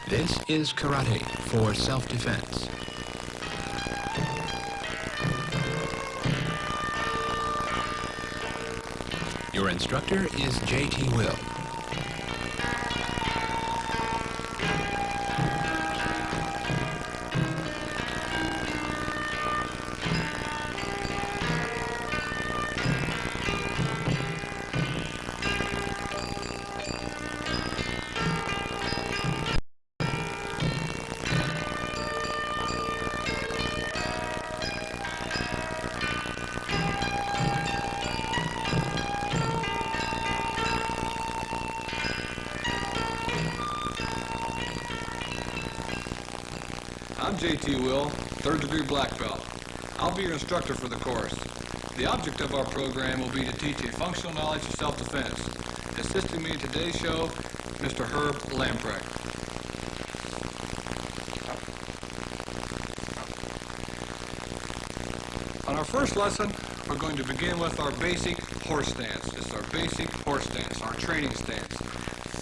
This is karate for self-defense. Your instructor is J.T. Will. I'm J.T. Will, third degree black belt. I'll be your instructor for the course. The object of our program will be to teach a functional knowledge of self-defense. Assisting me in today's show, Mr. Herb Lamprecht. On our first lesson, we're going to begin with our basic horse stance. This is our basic horse stance, our training stance.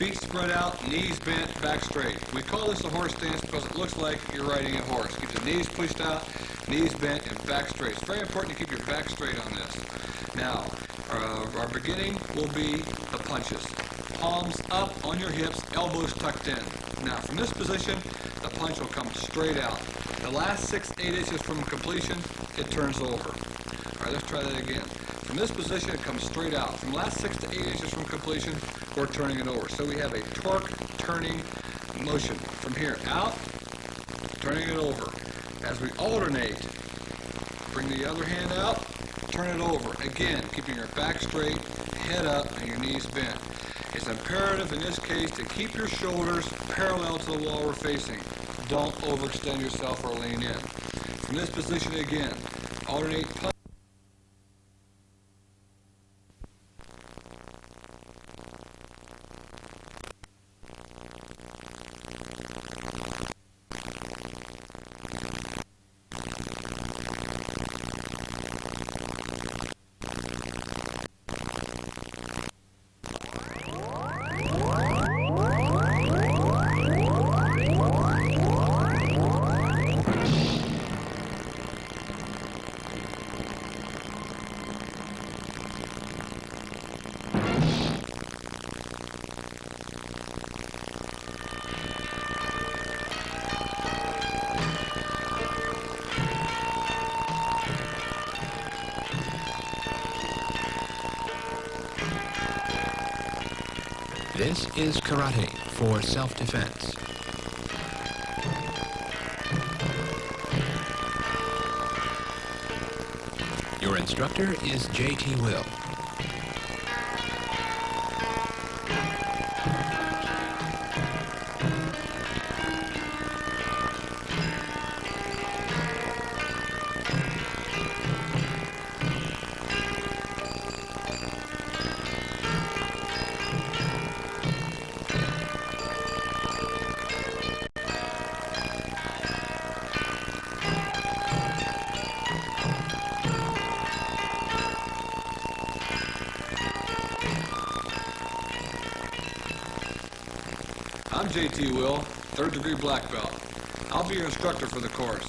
Feet spread out, knees bent, back straight. We call this a horse stance because it looks like you're riding a horse. Keep the knees pushed out, knees bent, and back straight. It's very important to keep your back straight on this. Now, our beginning will be the punches. Palms up on your hips, elbows tucked in. Now, from this position, the punch will come straight out. The last 6-8 inches from completion, it turns over. All right, let's try that again. From this position, it comes straight out. From the last 6 to 8 inches from completion, we're turning it over. So we have a torque turning motion. From here out, turning it over. As we alternate, bring the other hand out, turn it over. Again, keeping your back straight, head up, and your knees bent. It's imperative in this case to keep your shoulders parallel to the wall we're facing. Don't overextend yourself or lean in. From this position again, alternate punch. This is karate for self-defense. Your instructor is J.T. Will. I'm J.T. Will, third degree black belt. I'll be your instructor for the course.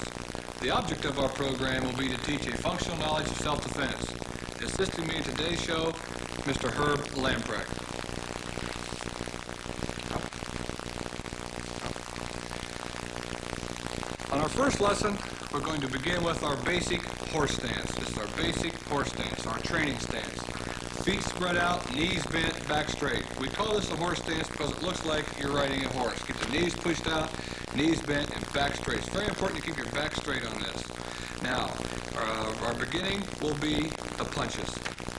The object of our program will be to teach a functional knowledge of self-defense. Assisting me in today's show, Mr. Herb Lamprecht. On our first lesson, we're going to begin with our basic horse stance. This is our basic horse stance, our training stance. Feet spread out, knees bent, back straight. We call this a horse stance because it looks like you're riding a horse. Keep the knees pushed out, knees bent, and back straight. It's very important to keep your back straight on this. Now, our beginning will be the punches.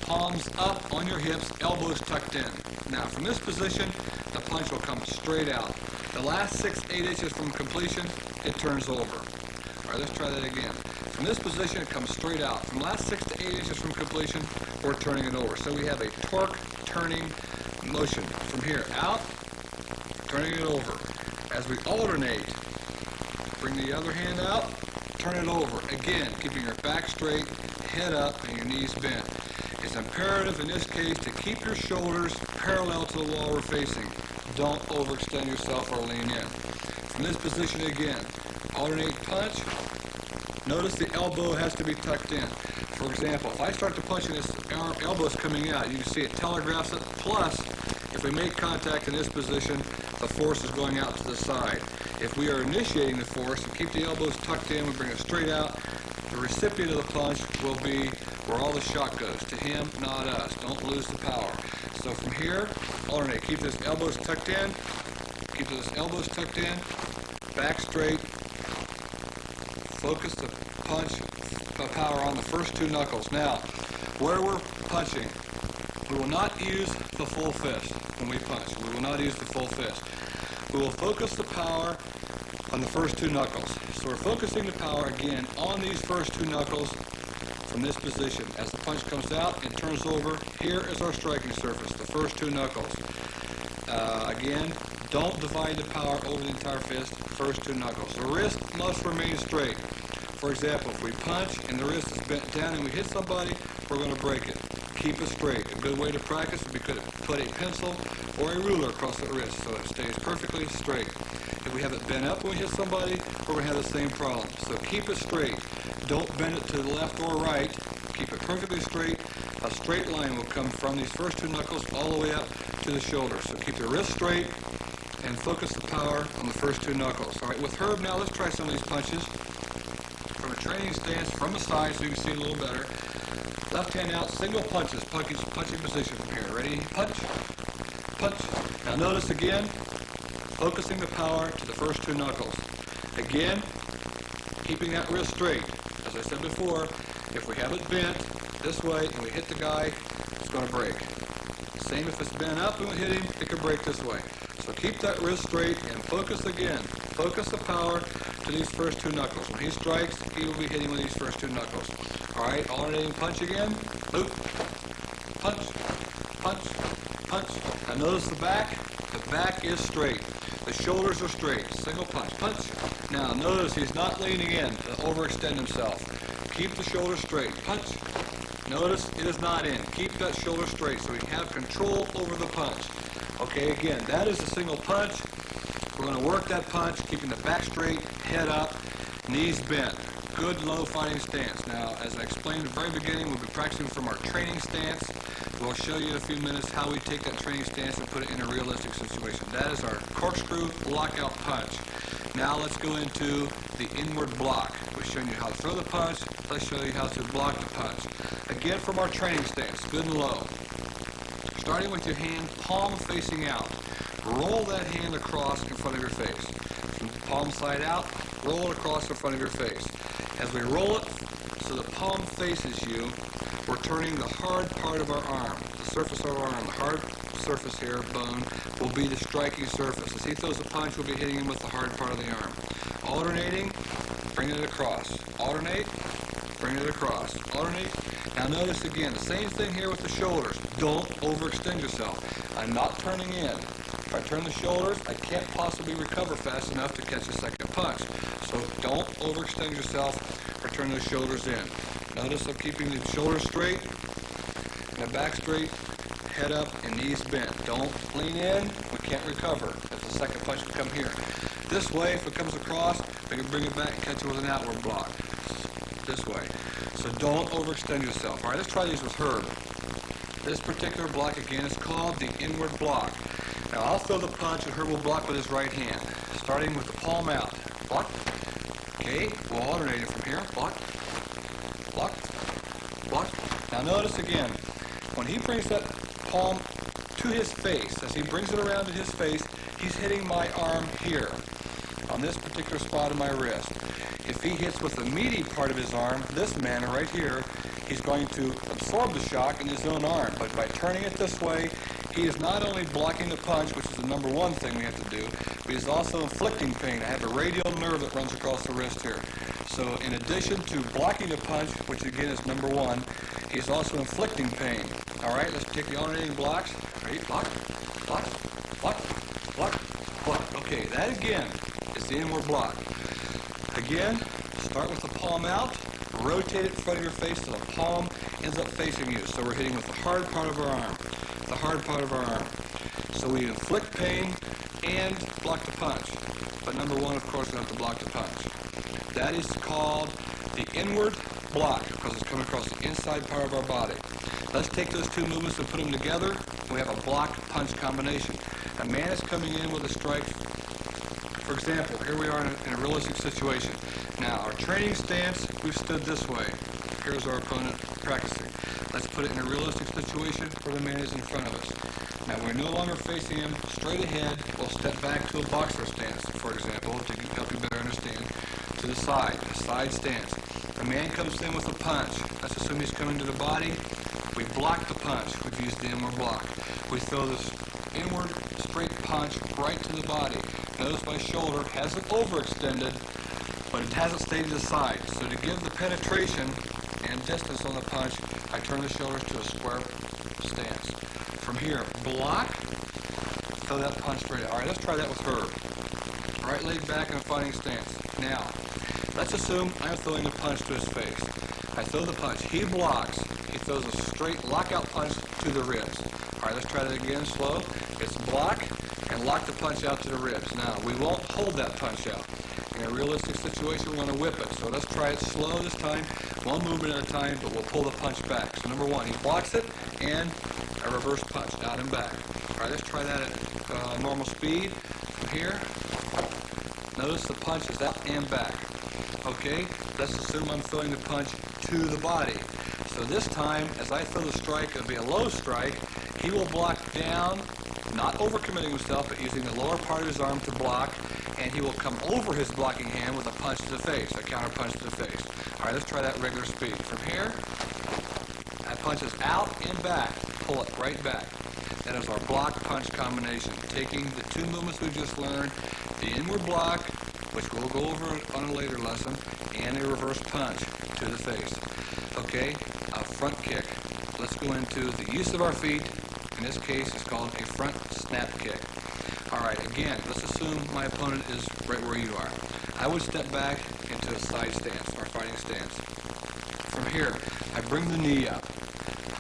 Palms up on your hips, elbows tucked in. Now, from this position, the punch will come straight out. The last 6-8 inches from completion, it turns over. All right, let's try that again. From this position, it comes straight out. From the last 6 to 8 inches from completion, we're turning it over. So we have a torque turning motion. From here out, turning it over. As we alternate, bring the other hand out, turn it over. Again, keeping your back straight, head up, and your knees bent. It's imperative in this case to keep your shoulders parallel to the wall we're facing. Don't overextend yourself or lean in. From this position again, alternate punch. Notice the elbow has to be tucked in. For example, if I start to punch and this elbow's coming out, you can see it telegraphs it. Plus, if we make contact in this position, the force is going out to the side. If we are initiating the force and keep the elbows tucked in, we bring it straight out, the recipient of the punch will be where all the shot goes, to him, not us. Don't lose the power. So from here, alternate. Keep those elbows tucked in, keep those elbows tucked in, back straight, focus the punch power on the first two knuckles. Now, where we're punching, we will not use the full fist when we punch. We will not use the full fist. We will focus the power on the first two knuckles. So we're focusing the power again on these first two knuckles from this position. As the punch comes out and turns over, here is our striking surface, the first two knuckles. Again, don't divide the power over the entire fist, first two knuckles. The wrist must remain straight. For example, if we punch and the wrist is bent down and we hit somebody, we're going to break it. Keep it straight. A good way to practice would be to put a pencil or a ruler across the wrist so it stays perfectly straight. If we have it bent up when we hit somebody, we're going to have the same problem. So keep it straight. Don't bend it to the left or right. Keep it perfectly straight. A straight line will come from these first two knuckles all the way up to the shoulder. So keep the wrist straight and focus the power on the first two knuckles. All right, with Herb now, let's try some of these punches. From a training stance, from the side so you can see a little better. Left hand out, single punches, punching position from here. Ready? Punch, punch. Now notice again, focusing the power to the first two knuckles. Again, keeping that wrist straight. As I said before, if we have it bent this way and we hit the guy, it's going to break. Same if it's bent up and we hit him, it can break this way. So keep that wrist straight and focus again. Focus the power to these first two knuckles. When he strikes, he will be hitting with these first two knuckles. All right, alternating punch again. Loop, punch, punch, punch. Now notice the back. The back is straight. The shoulders are straight. Single punch, punch. Now notice he's not leaning in to overextend himself. Keep the shoulder straight. Punch. Notice it is not in. Keep that shoulder straight so we have control over the punch. Okay, again, that is a single punch. We're going to work that punch, keeping the back straight, head up, knees bent. Good low fighting stance. Now, as I explained at the very beginning, we'll be practicing from our training stance. We'll show you in a few minutes how we take that training stance and put it in a realistic situation. That is our corkscrew lockout punch. Now let's go into the inward block. We've shown you how to throw the punch. Let's show you how to block the punch. Again, from our training stance, good and low. Starting with your hand palm facing out. Roll that hand across in front of your face. From the palm side out, roll it across in front of your face. As we roll it so the palm faces you, we're turning the hard part of our arm. The surface of our arm, the hard surface here, bone, will be the striking surface. As he throws a punch, we'll be hitting him with the hard part of the arm. Alternating, bringing it across. Alternate, bring it across. Alternate. Now notice again, the same thing here with the shoulders. Don't overextend yourself. I'm not turning in. If I turn the shoulders, I can't possibly recover fast enough to catch a second punch. So don't overextend yourself or turn those shoulders in. Notice I'm keeping the shoulders straight, and the back straight, head up, and knees bent. Don't lean in. We can't recover if the second punch can come here. This way, if it comes across, we can bring it back and catch it with an outward block. This way. So don't overextend yourself. All right, let's try these with Herb. This particular block, again, is called the inward block. Now, I'll throw the punch, and Herb will block with his right hand, starting with the palm out. Block. Okay, we'll alternate it from here. Block. Block. Block. Now, notice again, when he brings that palm to his face, as he brings it around to his face, he's hitting my arm here, on this particular spot of my wrist. If he hits with the meaty part of his arm, this manner right here, he's going to absorb the shock in his own arm. But by turning it this way, he is not only blocking the punch, which is the number one thing we have to do, but he's also inflicting pain. I have a radial nerve that runs across the wrist here. So in addition to blocking the punch, which again is number one, he's also inflicting pain. All right, let's take the alternating blocks. Ready? Block, block, block, block, block. Okay, that again is the inward block. Again, start with the palm out, rotate it in front of your face so the palm ends up facing you. So we're hitting with the hard part of our arm, the hard part of our arm. So we inflict pain and block the punch. But But number one, of course, we have to block the punch. That is called the inward block because it's coming across the inside part of our body. Let's take those two movements and put them together. We have a block-punch combination. A man is coming in with a strike. For example, here we are in a realistic situation. Now, our training stance, we've stood this way. Here's our opponent practicing. Let's put it in a realistic situation where the man is in front of us. Now, we're no longer facing him straight ahead. We'll step back to a boxer stance, for example, to help you better understand. To the side, a side stance. A man comes in with a punch. Let's assume he's coming to the body. We block the punch. We've used the inward block. We throw this inward straight punch right to the body. Notice my shoulder hasn't overextended, but it hasn't stayed to the side. So to give the penetration and distance on the punch, I turn the shoulders to a square stance. From here, block, throw that punch straight out. All right, let's try that with Herb. Right leg back in a fighting stance. Now, let's assume I'm throwing the punch to his face. I throw the punch. He blocks. He throws a straight lockout punch to the ribs. All right, let's try that again, slow. It's block and lock the punch out to the ribs. Now, we won't hold that punch out. In a realistic situation, we want to whip it. So let's try it slow this time, one movement at a time, but we'll pull the punch back. So number one, he blocks it and a reverse punch out and back. All right, let's try that at normal speed. From here, notice the punch is out and back. Okay, let's assume I'm throwing the punch to the body. So this time, as I throw the strike, it'll be a low strike. He will block down, not overcommitting himself, but using the lower part of his arm to block, and he will come over his blocking hand with a punch to the face, a counter punch to the face. All right, let's try that regular speed. From here, that punch is out and back. Pull it right back. That is our block-punch combination. Taking the two movements we just learned, the inward block, which we'll go over on a later lesson, and a reverse punch to the face. Okay, a front kick. Let's go into the use of our feet. In this case, it's called a front snap kick. All right, again, let's assume my opponent is right where you are. I would step back into a side stance, or fighting stance. From here, I bring the knee up.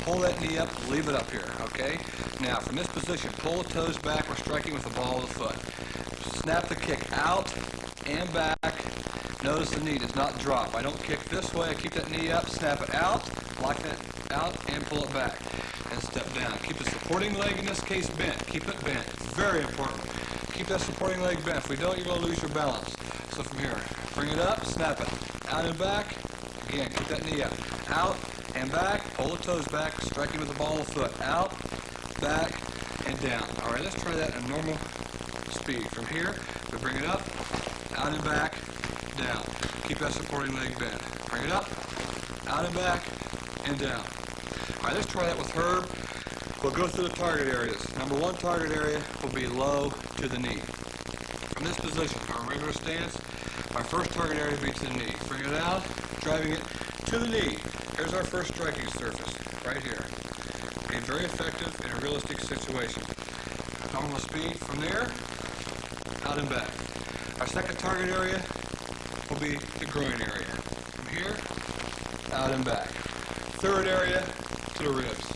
Pull that knee up, leave it up here, okay? Now, from this position, pull the toes back. We're striking with the ball of the foot. Snap the kick out and back. Notice the knee does not drop. I don't kick this way. I keep that knee up, snap it out, lock that out, and pull it back. And step down. Keep the supporting leg, in this case, bent. Keep it bent. It's very important. Keep that supporting leg bent. If we don't, you're going to lose your balance. So from here, bring it up, snap it. Out and back. Again, keep that knee up. Out and back. Pull the toes back, striking with the ball of the foot. Out, back, and down. All right, let's try that at normal speed. From here, we bring it up, out and back, down. Keep that supporting leg bent. Bring it up, out and back, and down. All right, let's try that with Herb. We'll go through the target areas. Number one target area will be low to the knee. From this position, our regular stance, our first target area will be to the knee. Bring it out, driving it to the knee. Here's our first striking surface, right here. Be very effective in a realistic situation. Normal speed from there, out and back. Our second target area will be the groin area. From here, out and back. Third area, to the ribs.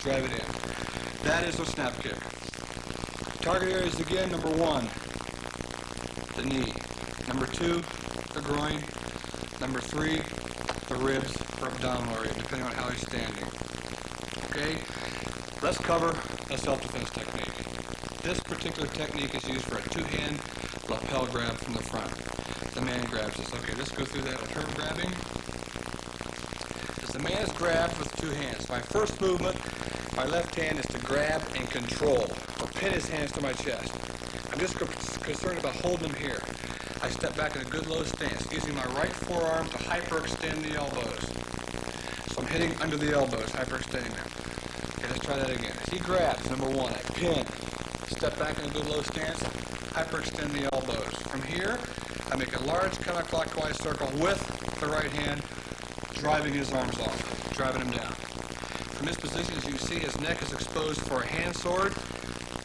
Drive it in. That is a snap kick. Target areas again, number one, the knee. Number two, the groin. Number three, the ribs or abdominal area, depending on how he's standing. Okay? Let's cover a self-defense technique. This particular technique is used for a two-hand lapel grab from the front. The man grabs this. Okay, let's go through that with her grabbing. As the man is grabbed with two hands, my first movement, my left hand is to grab and control, or pin his hands to my chest. I'm just concerned about holding him here. I step back in a good low stance, using my right forearm to hyperextend the elbows. So I'm hitting under the elbows, hyperextending them. Okay, let's try that again. As he grabs, number one, I pin. Step back in a good low stance, hyperextend the elbows. From here, I make a large counterclockwise circle with the right hand, driving his arms off, driving him down. From this position, as you see, his neck is exposed for a hand sword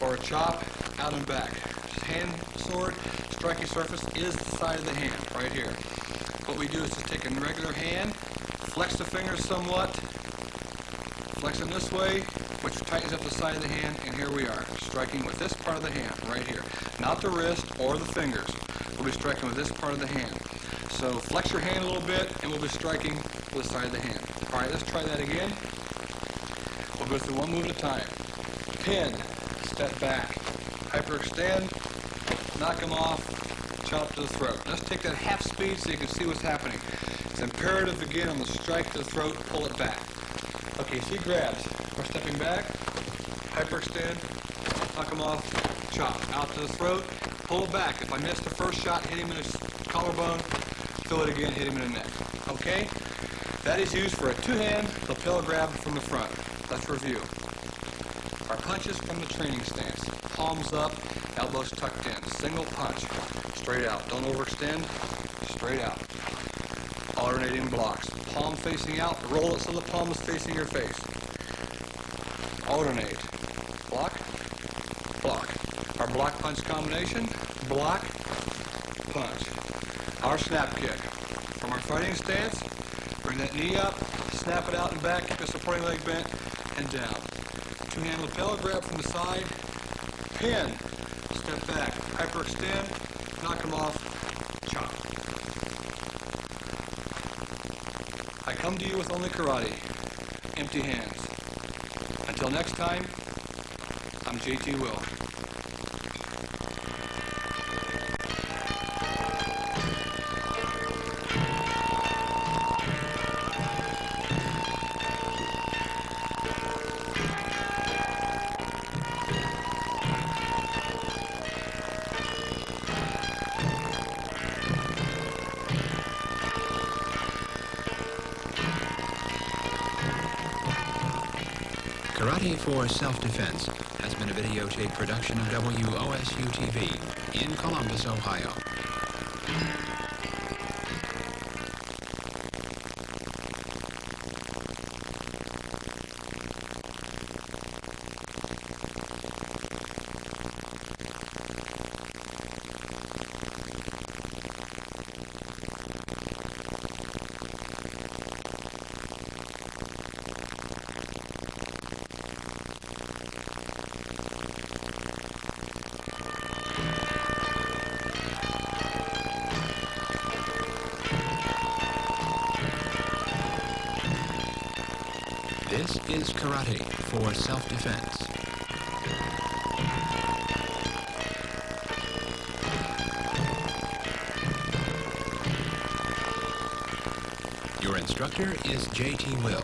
or a chop out and back. His hand sword, striking surface is the side of the hand, right here. What we do is just take a regular hand, flex the fingers somewhat, flex them this way, which tightens up the side of the hand, and here we are, striking with this part of the hand, right here. Not the wrist or the fingers. We'll be striking with this part of the hand. So flex your hand a little bit, and we'll be striking with the side of the hand. All right, let's try that again. We'll go through one move at a time. Pin, step back, hyperextend, knock them off, chop to the throat. Let's take that half speed so you can see what's happening. It's imperative again on the strike to the throat, pull it back. Okay, see grabs. We're stepping back, hyperextend, knock them off, chop. Out to the throat, pull it back. If I missed the first shot, hit him in his collarbone, throw it again, hit him in the neck. Okay? That is used for a two-hand lapel grab from the front. Let's review. Our punches from the training stance. Palms up, elbows tucked in. Single punch. Straight out. Don't overextend. Straight out. Alternating blocks. Palm facing out. Roll it so the palm is facing your face. Alternate. Block. Block. Our block punch combination. Block. Punch. Our snap kick. From our fighting stance, bring that knee up, snap it out and back, keep the supporting leg bent, and down. Two-hand lapel grab from the side, pin, step back, hyperextend, knock them off, chop. I come to you with only karate, empty hands. Until next time, I'm JT Will. Karate for Self-Defense has been a videotape production of WOSU-TV in Columbus, Ohio. This is Karate for Self-Defense. Your instructor is JT Will.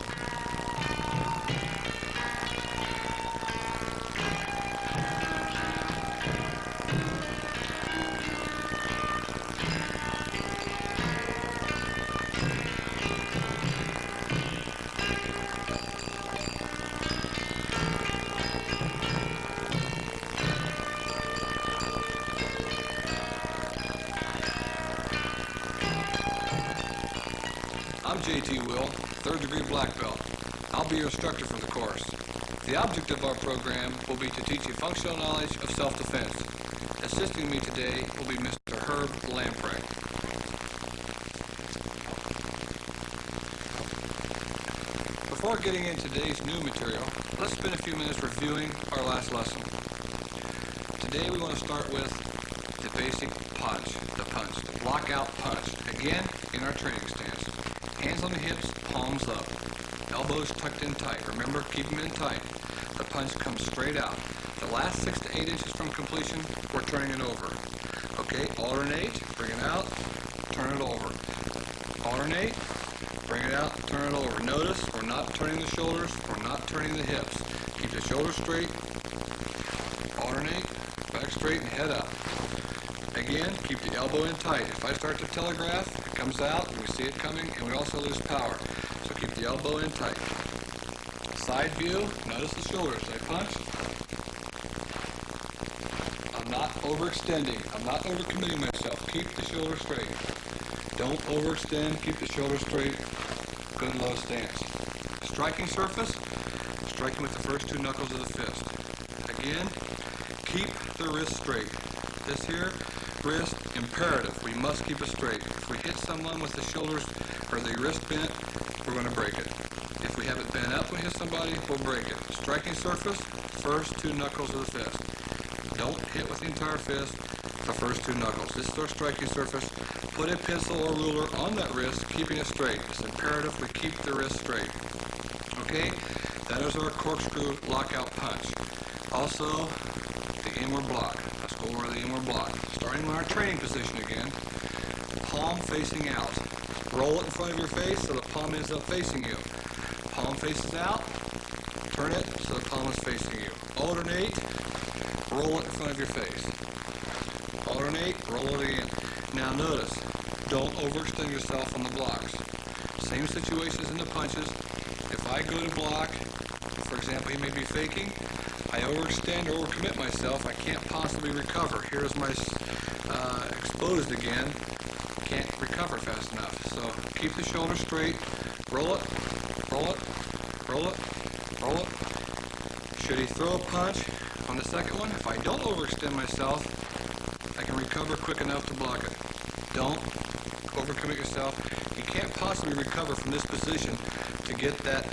I'm JT Will, 3rd degree black belt. I'll be your instructor for the course. The object of our program will be to teach you functional knowledge of self-defense. Assisting me today will be Mr. Herb Lamprecht. Before getting into today's new material, let's spend a few minutes reviewing our last lesson. Today we want to start with the basic punch, the block out punch. Again, in our training stance. Hands on the hips, palms up. Elbows tucked in tight. Remember, keep them in tight. The punch comes straight out. The last 6 to 8 inches from completion, we're turning it over. Okay, alternate, bring it out, turn it over. Alternate, bring it out, turn it over. Notice, we're not turning the shoulders, we're not turning the hips. Keep the shoulders straight. Alternate, back straight and head up. Again, keep the elbow in tight. If I start to telegraph, it comes out, and we see it coming, and we also lose power. So keep the elbow in tight. Side view, notice the shoulders. I punch. I'm not overextending. I'm not overcommitting myself. Keep the shoulders straight. Don't overextend. Keep the shoulders straight. Good low stance. Striking surface, striking with the first 2 knuckles of the fist. Again, keep the wrist straight. This here, wrist, imperative. We must keep it straight. If we hit someone with the shoulders or the wrist bent, we're going to break it. If we have it bent up when we hit somebody, we'll break it. Striking surface, first 2 knuckles of the fist. Don't hit with the entire fist, the first 2 knuckles. This is our striking surface. Put a pencil or ruler on that wrist, keeping it straight. It's imperative we keep the wrist straight. Okay, that is our corkscrew lockout punch. Also, the inward block. Let's go over the inward block. Starting in our training position again. Palm facing out. Roll it in front of your face so the palm ends up facing you. Palm faces out. Turn it so the palm is facing you. Alternate. Roll it in front of your face. Alternate. Roll it again. Now notice, don't overextend yourself on the blocks. Same situations in the punches. If I go to block, for example, he may be faking, I overextend or overcommit myself, I can't possibly recover. Here's my exposed again. Can't recover fast enough. So keep the shoulder straight. Roll it, roll it, roll it, roll it. Should he throw a punch on the second one, if I don't overextend myself, I can recover quick enough to block it. Don't overcommit yourself. You can't possibly recover from this position to get that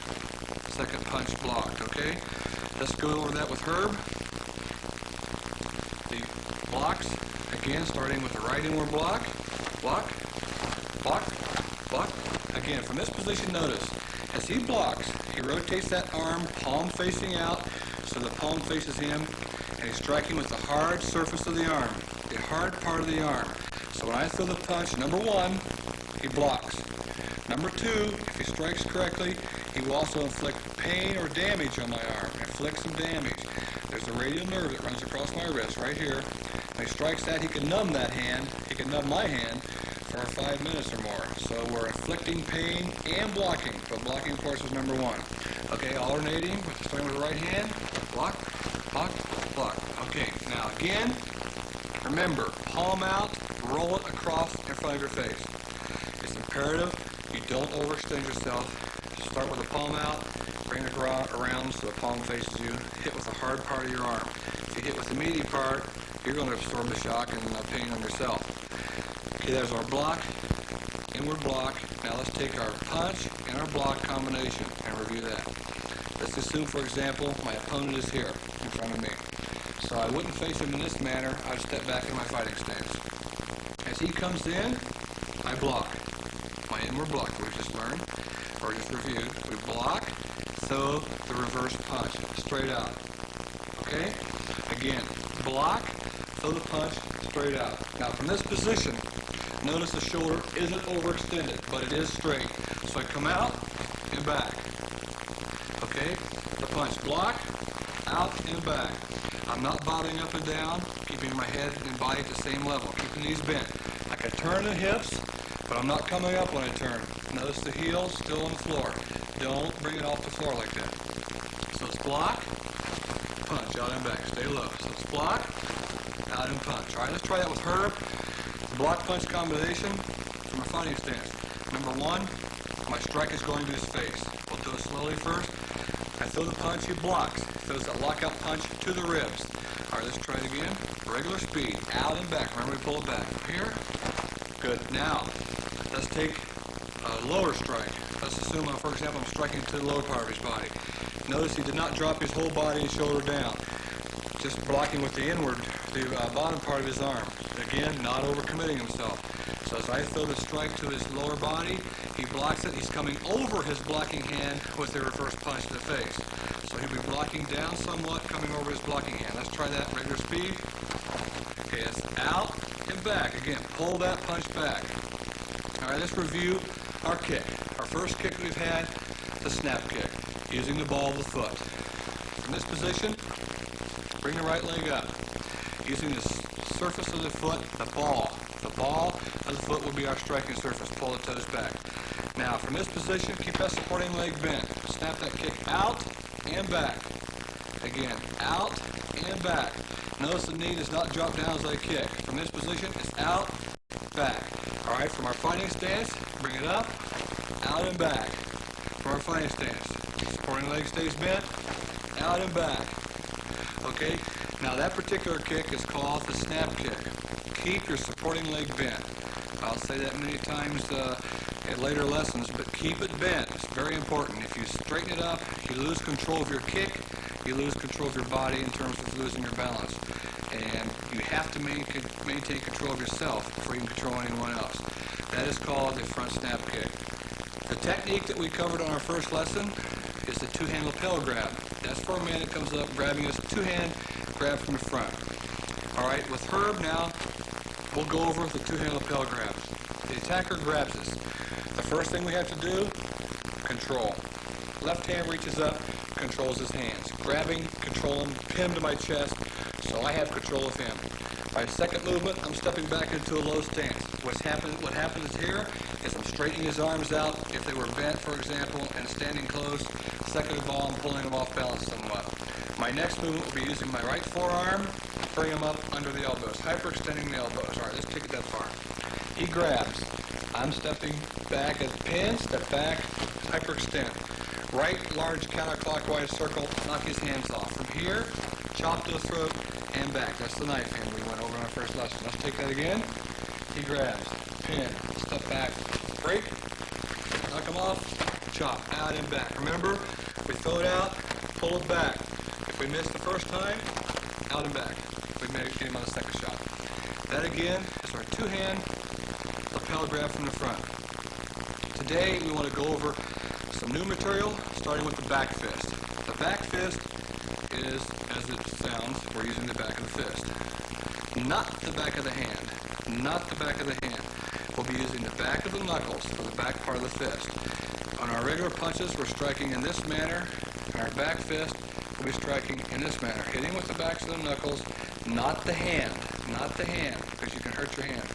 second punch blocked, okay? Let's go over that with Herb. The blocks, again, starting with the right inward block. Block, block, block. Again, from this position, notice, as he blocks, he rotates that arm, palm facing out, so the palm faces him, and he's striking with the hard surface of the arm, the hard part of the arm. So when I throw the punch, number 1, he blocks. Number 2, if he strikes correctly, he will also inflict pain or damage on my arm. Inflict some damage. There's a radial nerve that runs across my wrist right here. When he strikes that, he can numb that hand. He can numb my hand for 5 minutes or more. So we're inflicting pain and blocking. But blocking, of course, is number 1. Okay, alternating, starting with the right hand. Block, block, block. Okay, now again, remember, palm out, roll it across in front of your face. It's imperative you don't overextend yourself. Start with the palm out, bring it around so the palm faces you. Hit with the hard part of your arm. If you hit with the meaty part, you're going to absorb the shock and the pain on yourself. Okay, there's our block, inward block. Now let's take our punch and our block combination and review that. Let's assume, for example, my opponent is here in front of me. So I wouldn't face him in this manner. I'd step back in my fighting stance. As he comes in, I block. My inward block we just learned, or just reviewed. We block, throw the reverse punch, straight out. Okay? Again, block, throw the punch, straight out. Now from this position, notice the shoulder isn't overextended, but it is straight. So I come out and back. Okay? The punch, block, out and back. I'm not bobbing up and down, keeping my head and body at the same level, keeping these bent. I can turn the hips, but I'm not coming up when I turn. Notice the heel still on the floor. Don't bring it off the floor like that. So it's block, punch, out and back. Stay low. So it's block, out and punch. All right, let's try that with Herb. Block punch combination from a fighting stance. Number 1, my strike is going to his face. We'll do it slowly first. I throw the punch, he blocks. Throws that lockout punch to the ribs. All right, let's try it again. Regular speed, out and back. Remember to pull it back. Here. Good. Now, let's take a lower strike. Let's assume, for example, I'm striking to the lower part of his body. Notice he did not drop his whole body and shoulder down. Just blocking with the inward, the bottom part of his arm. Again, not overcommitting himself. So as I throw the strike to his lower body, he blocks it. He's coming over his blocking hand with the reverse punch to the face. So he'll be blocking down somewhat, coming over his blocking hand. Let's try that regular speed. Okay, it's out and back. Again, pull that punch back. All right, let's review our kick. Our first kick we've had, the snap kick, using the ball of the foot. In this position, bring the right leg up. Using the surface of the foot, the ball of the foot will be our striking surface. Pull the toes back. Now, from this position, keep that supporting leg bent. Snap that kick out and back. Again, out and back. Notice the knee does not drop down as I kick. From this position, it's out, back. All right, from our fighting stance, bring it up, out and back. From our fighting stance, supporting leg stays bent, out and back. Okay, now that particular kick is called the snap kick. Keep your supporting leg bent. I'll say that many times in later lessons, but keep it bent. It's very important. If you straighten it up, you lose control of your kick, you lose control of your body in terms of losing your balance. And you have to maintain control of yourself before you can control anyone else. That is called a front snap kick. The technique that we covered on our first lesson is the two-hand lapel grab. That's for a man that comes up grabbing us two-hand grab from the front. All right, with Herb now, we'll go over the two-hand lapel grab. The attacker grabs us. The first thing we have to do, control. Left hand reaches up, controls his hands. Grabbing, controlling, pin to my chest, so I have control of him. My second movement, I'm stepping back into a low stance. What happens here is I'm straightening his arms out, if they were bent, for example, and standing close. Second of all, I'm pulling him off balance somewhat. My next movement will be using my right forearm, bring him up under the elbows, hyperextending the elbows. All right, let's take it that far. He grabs. I'm stepping back as pin, step back, hyperextend. Right large counterclockwise circle, knock his hands off. From here, chop to the throat and back. That's the knife hand we went over in our first lesson. Let's take that again. He grabs, pin, step back, break, knock him off, chop, out and back. Remember, we throw it out, pull it back. If we miss the first time, out and back. We may get him on the second shot. That again is our two-hand lapel grab from the front. Today we want to go over some new material, starting with the back fist. The back fist is, as it sounds, we're using the back of the fist. Not the back of the hand. Not the back of the hand. We'll be using the back of the knuckles for the back part of the fist. On our regular punches, we're striking in this manner. In our back fist, we'll be striking in this manner. Hitting with the backs of the knuckles, not the hand. Not the hand, because you can hurt your hand.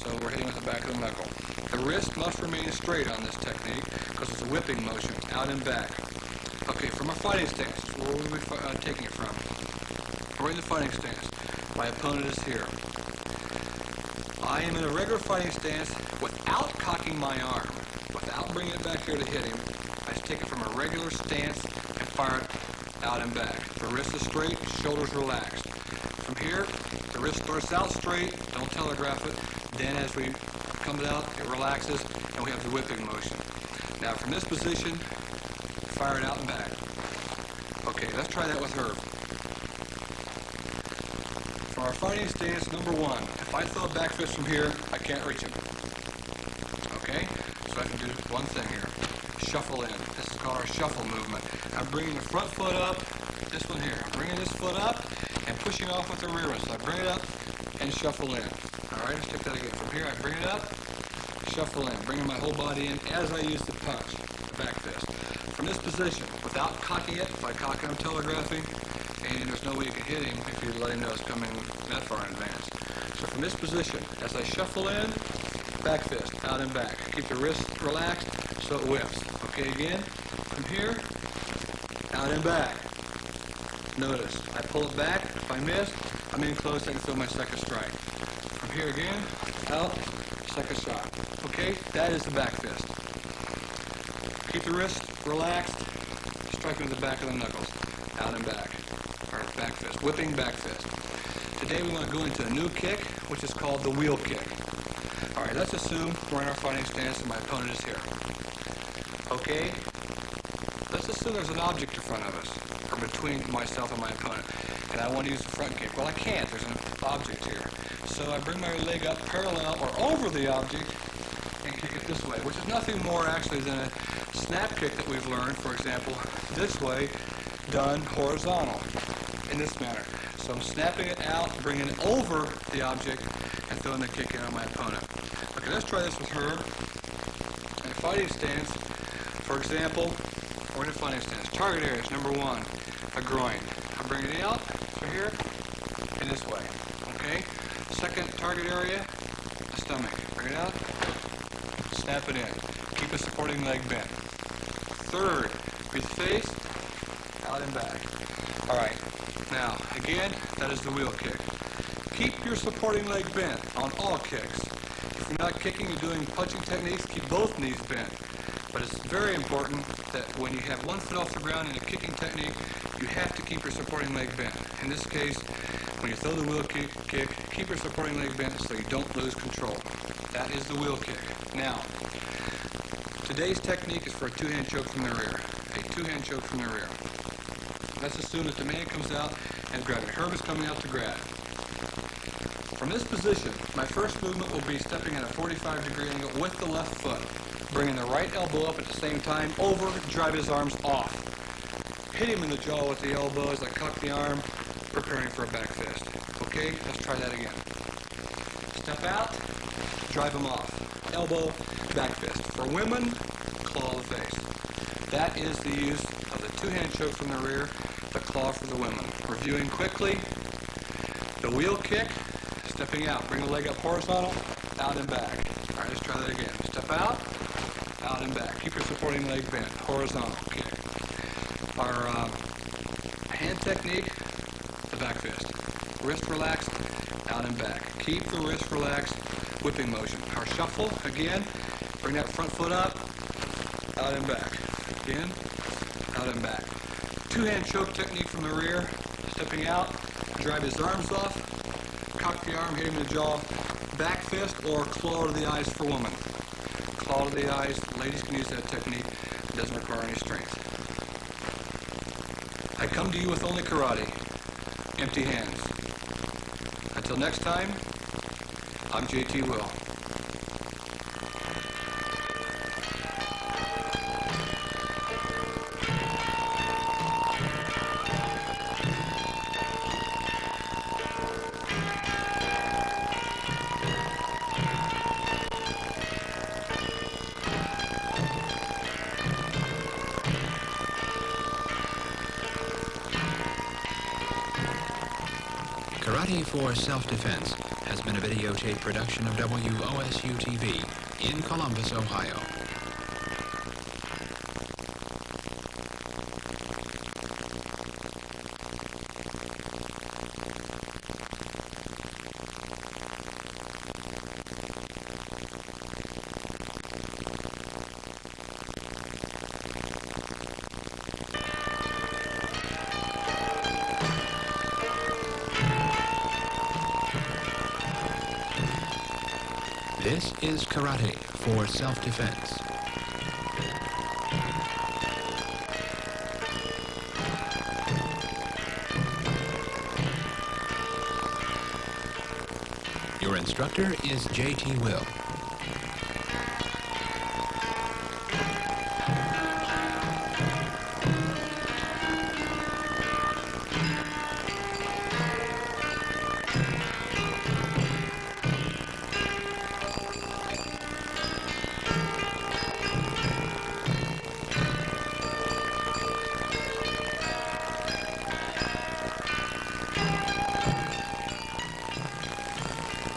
So we're hitting with the back of the knuckle. The wrist must remain straight on this technique because it's a whipping motion, out and back. Okay, from a fighting stance, where are we taking it from? We're in the fighting stance. My opponent is here. I am in a regular fighting stance without cocking my arm, without bringing it back here to hit him. I take it from a regular stance and fire it out and back. The wrist is straight, shoulders relaxed. From here, the wrist starts out straight, don't telegraph it. Then as we come out, it relaxes, and we have the whipping motion. Now from this position, fire it out and back. Okay, let's try that with Herb. For our fighting stance, number one, if I throw a back fist from here, I can't reach him. Okay, so I can do one thing here. Shuffle in. This is called our shuffle movement. I'm bringing the front foot up, this one here. I'm bringing this foot up and pushing off with the rear one. So I bring it up and shuffle in. All right, let's take that again. From here, I bring it up, shuffle in, bringing my whole body in as I use the punch, the back fist. From this position, without cocking it, if I cock it, I'm telegraphing, and there's no way you can hit him if you let him know it's coming that far in advance. So from this position, as I shuffle in, back fist, out and back. Keep the wrist relaxed so it whips. Okay, again, from here, out and back. Notice, I pull it back. If I miss, I'm in close, I can throw my second strike. From here again, out, second shot. Okay, that is the back fist. Keep the wrist relaxed, striking with the back of the knuckles, out and back. Or back fist, whipping back fist. Today we want to go into a new kick, which is called the wheel kick. All right, let's assume we're in our fighting stance and my opponent is here. Okay, let's assume there's an object in front of us, or between myself and my opponent, and I want to use the front kick. Well, I can't. There's an object here. So I bring my leg up parallel or over the object and kick it this way, which is nothing more actually than a snap kick that we've learned, for example, this way, done horizontal, in this manner. So I'm snapping it out, bringing it over the object, and throwing the kick in on my opponent. Okay, let's try this with Herb. In a fighting stance, for example, we're in a fighting stance. Target areas, number one, a groin. I'm bringing it out from here in this way. Okay? Second target area, the stomach. Bring it out, snap it in. Keep a supporting leg bent. Third, with face, out and back. All right. Now, again, that is the wheel kick. Keep your supporting leg bent on all kicks. If you're not kicking, you're doing punching techniques, keep both knees bent. But it's very important that when you have one foot off the ground in a kicking technique, you have to keep your supporting leg bent. In this case, when you throw the wheel kick, keep your supporting leg bent so you don't lose control. That is the wheel kick. Now, Today's technique is for a two-hand choke from the rear. A two-hand choke from the rear. Let's assume that the man comes out and grabbing. Herb is coming out to grab. From this position, my first movement will be stepping at a 45-degree angle with the left foot, bringing the right elbow up at the same time, over, drive his arms off. Hit him in the jaw with the elbow as I cock the arm, preparing for a back fist. Okay, let's try that again. Step out, drive him off. Elbow, back fist. For women, claw the face. That is the use of the two-hand choke from the rear, the claw for the women. Reviewing quickly, the wheel kick, stepping out, bring the leg up horizontal, out and back. All right, let's try that again. Step out and back. Keep your supporting leg bent, horizontal kick. Our hand technique, the back fist. Wrist relaxed, out and back. Keep the wrist relaxed, whipping motion. Our shuffle, again, bring that front foot up, out and back. Again, out and back. Two-hand choke technique from the rear, stepping out, drive his arms off, cock the arm, hit him in the jaw, back fist or claw to the eyes for women. Claw to the eyes, ladies can use that technique, it doesn't require any strength. I come to you with only karate, empty hands. Until next time, I'm JT Will. Karate for Self-Defense has been a videotape production of WOSU-TV in Columbus, Ohio. This is Karate for Self-Defense. Your instructor is JT Will.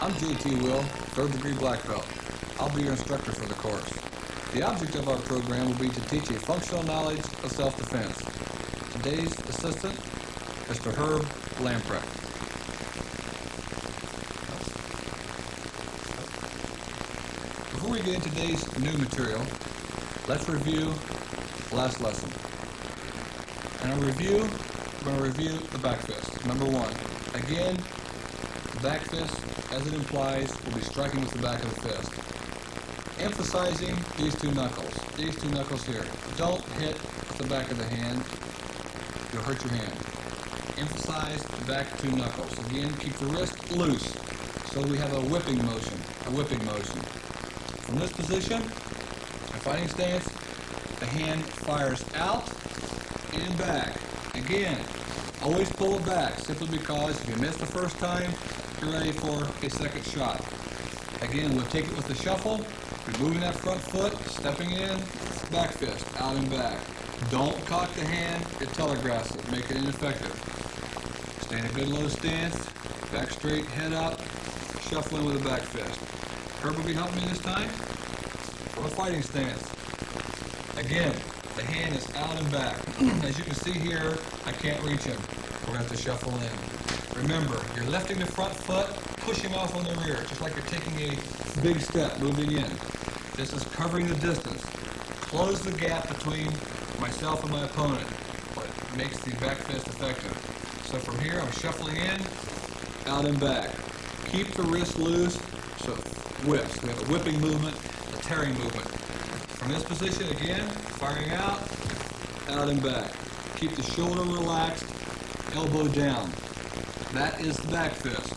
I'm JT Will, 3rd degree black belt. I'll be your instructor for the course. The object of our program will be to teach a functional knowledge of self-defense. Today's assistant, Mr. Herb Lamprecht. Before we get into today's new material, let's review last lesson. In our review, we're going to review the back fist. Number 1, again, the back fist, as it implies, will be striking with the back of the fist. Emphasizing these two knuckles here. Don't hit the back of the hand, you'll hurt your hand. Emphasize the back two knuckles. Again, keep the wrist loose, so we have a whipping motion. From this position, a fighting stance, the hand fires out and back. Again, always pull it back, simply because if you miss the first time, you're ready for a second shot. Again, we'll take it with the shuffle, removing that front foot, stepping in, back fist, out and back. Don't cock the hand, it telegraphs it, make it ineffective. Stay in a good low stance, back straight, head up, shuffling with a back fist. Herb will be helping me this time from a fighting stance. Again, the hand is out and back. As you can see here, I can't reach him. We're going to have to shuffle in. Remember, you're lifting the front foot, pushing off on the rear, just like you're taking a big step, moving in. This is covering the distance. Close the gap between myself and my opponent, what makes the back fist effective. So from here, I'm shuffling in, out and back. Keep the wrist loose, so it whips. We have a whipping movement, a tearing movement. From this position, again, firing out and back. Keep the shoulder relaxed, elbow down. That is the back fist.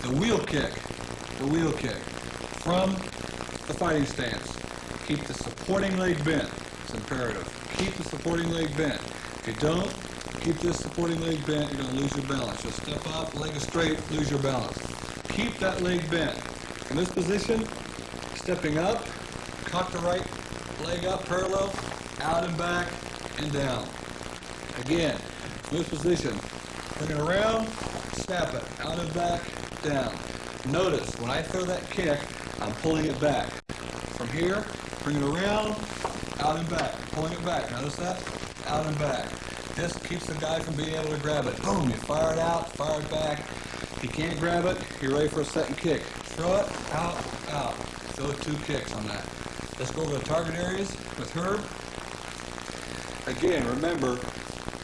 The wheel kick, from the fighting stance. Keep the supporting leg bent. It's imperative. Keep the supporting leg bent. If you don't keep this supporting leg bent, you're going to lose your balance. You'll step up, leg is straight, lose your balance. Keep that leg bent. In this position, stepping up, cock the right leg up parallel, out and back, and down. Again, in this position, bring it around, snap it, out and back, down. Notice, when I throw that kick, I'm pulling it back. From here, bring it around, out and back, pulling it back. Notice that? Out and back. This keeps the guy from being able to grab it. Boom, you fire it out, fire it back. If you can't grab it, you're ready for a second kick. Throw it, out, out. Throw 2 kicks on that. Let's go over the target areas with Herb. Again, remember,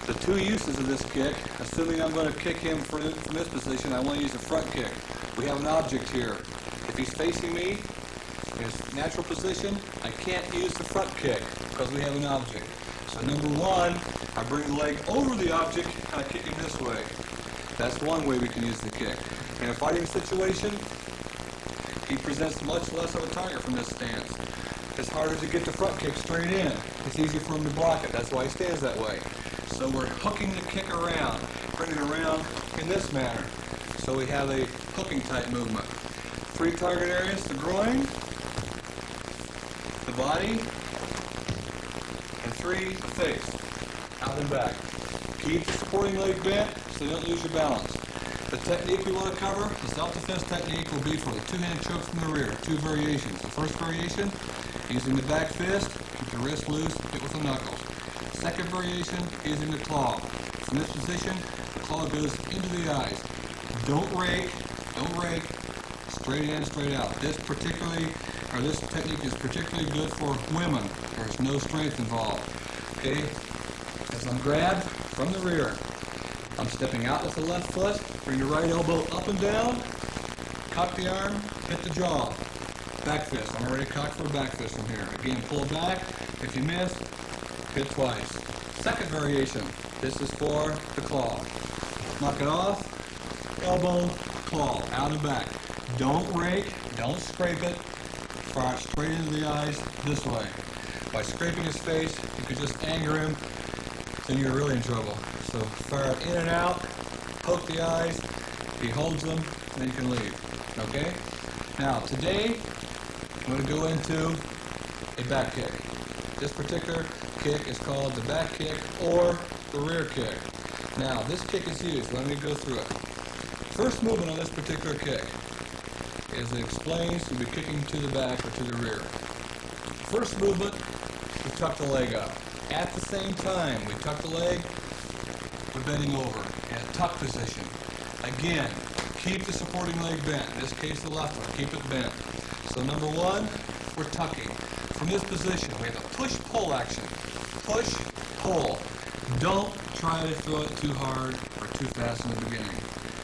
the 2 uses of this kick, assuming I'm going to kick him from this position, I want to use the front kick. We have an object here. If he's facing me in his natural position, I can't use the front kick because we have an object. So number 1, I bring the leg over the object and I kick him this way. That's one way we can use the kick. In a fighting situation, he presents much less of a target from this stance. It's harder to get the front kick straight in. It's easy for him to block it. That's why he stands that way. So we're hooking the kick around, bringing it around in this manner. So we have a hooking type movement. 3 target areas: the groin, the body, and 3, the face, out and back. Keep the supporting leg bent so you don't lose your balance. The technique we want to cover, the self-defense technique, will be for the 2-handed choke from the rear. 2 variations. The first variation, using the back fist, keep the wrist loose, hit with the knuckles. Second variation, using the claw. From this position, the claw goes into the eyes. Don't rake, straight in, straight out. This technique is particularly good for women. There's no strength involved. Okay? As I'm grabbed from the rear, I'm stepping out with the left foot, bring the right elbow up and down, cock the arm, hit the jaw. Back fist. I'm already cocked for a back fist from here. Again, pull back. If you miss, hit twice. Second variation. This is for the claw. Knock it off. Elbow, claw, out and back. Don't rake, don't scrape it. Fire it straight into the eyes this way. By scraping his face, you could just anger him, then you're really in trouble. So fire it in and out, poke the eyes, he holds them, and then you can leave. Okay? Now, today, I'm going to go into a back kick. This particular kick is called the back kick or the rear kick. Now, this kick is used. Let me go through it. First movement on this particular kick is it explains to be kicking to the back or to the rear. First movement, we tuck the leg up. At the same time, we tuck the leg, we're bending over in a tuck position. Again, keep the supporting leg bent. In this case, the left one, keep it bent. So number 1, we're tucking. From this position, we have a push-pull action. Push, pull. Don't try to throw it too hard or too fast in the beginning.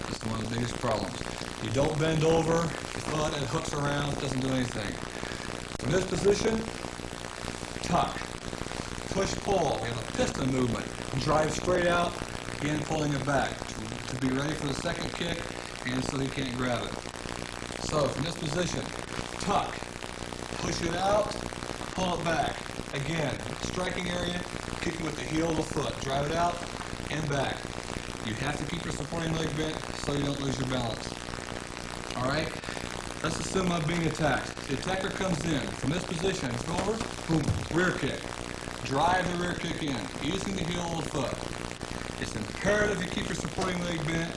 This is one of the biggest problems. You don't bend over, your foot, it hooks around, it doesn't do anything. From this position, tuck. Push-pull. We have a piston movement. Drive straight out, again pulling it back to be ready for the second kick and so he can't grab it. So from this position, tuck. Push it out, pull it back. Again, striking area, kicking with the heel of the foot. Drive it out and back. You have to keep your supporting leg bent so you don't lose your balance. Alright? Let's assume I'm being attacked. The attacker comes in. From this position, forward, boom, rear kick. Drive the rear kick in, using the heel of the foot. It's imperative you keep your supporting leg bent.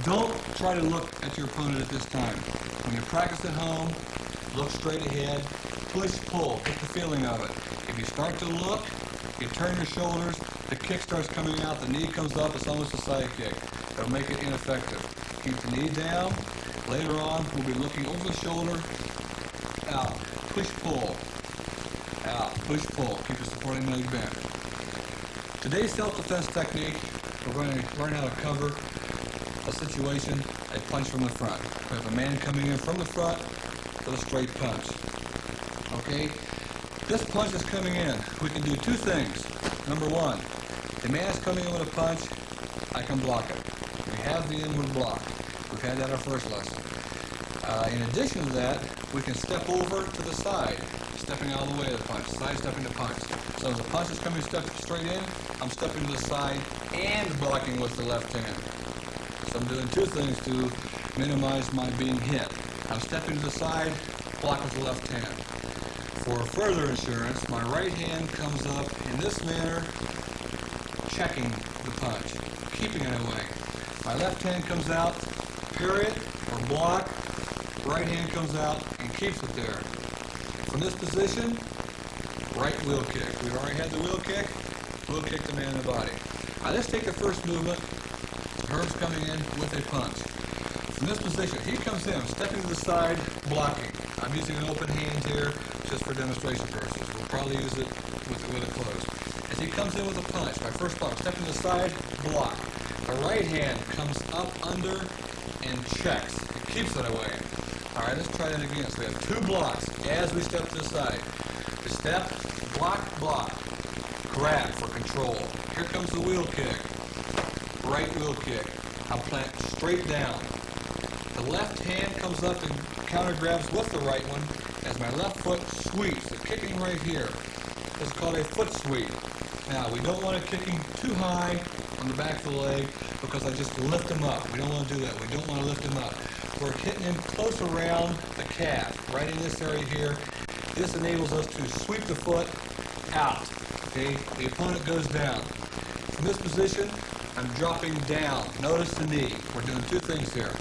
Don't try to look at your opponent at this time. When you practice at home, look straight ahead, push, pull, get the feeling of it. If you start to look, you turn your shoulders, the kick starts coming out, the knee comes up, it's almost a side kick. That'll make it ineffective. Keep the knee down. Later on, we'll be looking over the shoulder, out, push, pull, out, push, pull. Keep your supporting leg bent. Today's self-defense technique, we're going to learn how to cover a situation, a punch from the front. We have a man coming in from the front with a straight punch. Okay? This punch is coming in. We can do two things. Number one, the man's coming in with a punch, I can block it. We have the inward block. We've had that our first lesson. In addition to that, we can step over to the side, stepping out of the way of the punch, side stepping the punch. So as the punch is coming straight in, I'm stepping to the side and blocking with the left hand. So I'm doing two things to minimize my being hit. I'm stepping to the side, block with the left hand. For further assurance, my right hand comes up in this manner, checking the punch, keeping it away. My left hand comes out, parry it or block, right hand comes out and keeps it there. From this position, right wheel kick. We've already had the wheel kick the man in the body. All right, let's take the first movement. Herb's coming in with a punch. From this position, he comes in, stepping to the side, blocking. I'm using an open hand here just for demonstration purposes. We'll probably use it with it closed. As he comes in with a punch, my first block, stepping to the side, block. The right hand comes up under and checks. It keeps it away. All right, let's try that again. So we have two blocks as we step to the side. The step, block, block. Grab for control. Here comes the wheel kick. Right wheel kick. I'll plant straight down. The left hand comes up and counter grabs with the right one as my left foot sweeps. The kicking right here is called a foot sweep. Now, we don't want it kicking too high on the back of the leg because I just lift them up. We don't want to do that. We don't want to lift them up. We're hitting him close around the calf, right in this area here. This enables us to sweep the foot out. Okay, the opponent goes down. From this position, I'm dropping down. Notice the knee. We're doing two things here.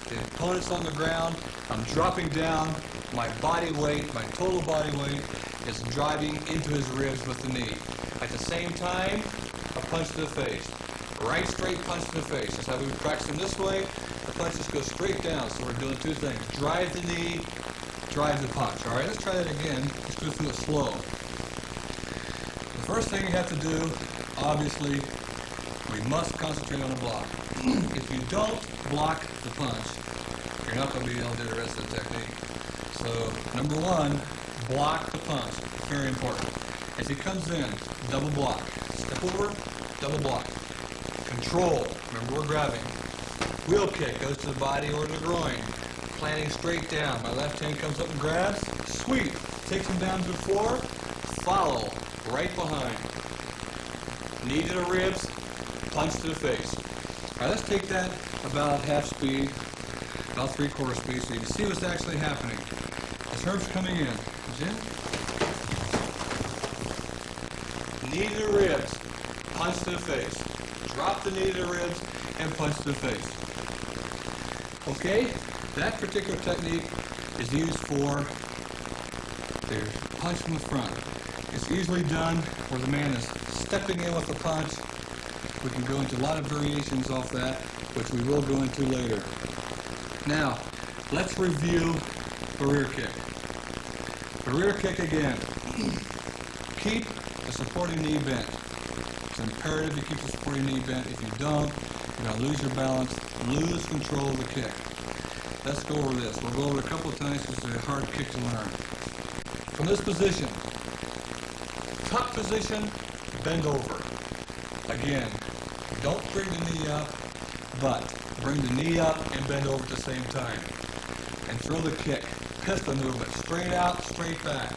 The opponent's on the ground. I'm dropping down. My body weight, my total body weight, is driving into his ribs with the knee. At the same time, a punch to the face. Right straight punch to the face. That's how we practice them this way. The punch just goes straight down. So we're doing two things. Drive the knee, drive the punch. All right, let's try that again. Let's go through it slow. The first thing you have to do, obviously, we must concentrate on the block. If you don't block the punch, you're not going to be able to do the rest of the technique. So, number one, block the punch. Very important. As he comes in, double block. Step over, double block. Control. Remember, we're grabbing. Wheel kick goes to the body or to the groin. Planting straight down. My left hand comes up and grabs. Sweep. Takes him down to the floor. Follow. Right behind. Knee to the ribs. Punch to the face. All right, let's take that about half speed, about 3/4 speed, so you can see what's actually happening. As Herb's coming in. Comes in. Knee to the ribs. Punch to the face. Drop the knee to the ribs and punch to the face. Okay, that particular technique is used for the punch from the front. It's usually done where the man is stepping in with the punch. We can go into a lot of variations off that, which we will go into later. Now, let's review the rear kick. The rear kick again. Keep the supporting knee bent. It's imperative you keep the supporting knee bent. If you don't, you're going to lose your balance, lose control of the kick. Let's go over this. We'll go over it a couple of times because it's a hard kick to learn. From this position, tuck position, bend over. Again, don't bring the knee up, but bring the knee up and bend over at the same time. And throw the kick. Pistol movement. Straight out, straight back.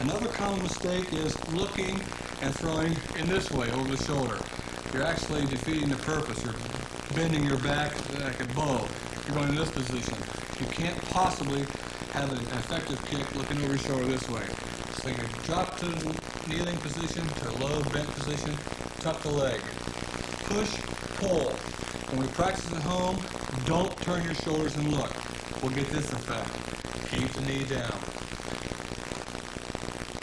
Another common mistake is looking and throwing in this way, over the shoulder. You're actually defeating the purpose. You're bending your back like a bow. You're going in this position. You can't possibly have an effective kick looking over your shoulder this way. So you drop to the kneeling position, to a low bent position, tuck the leg. Push, pull. When we practice at home, don't turn your shoulders and look. We'll get this effect. Keep the knee down.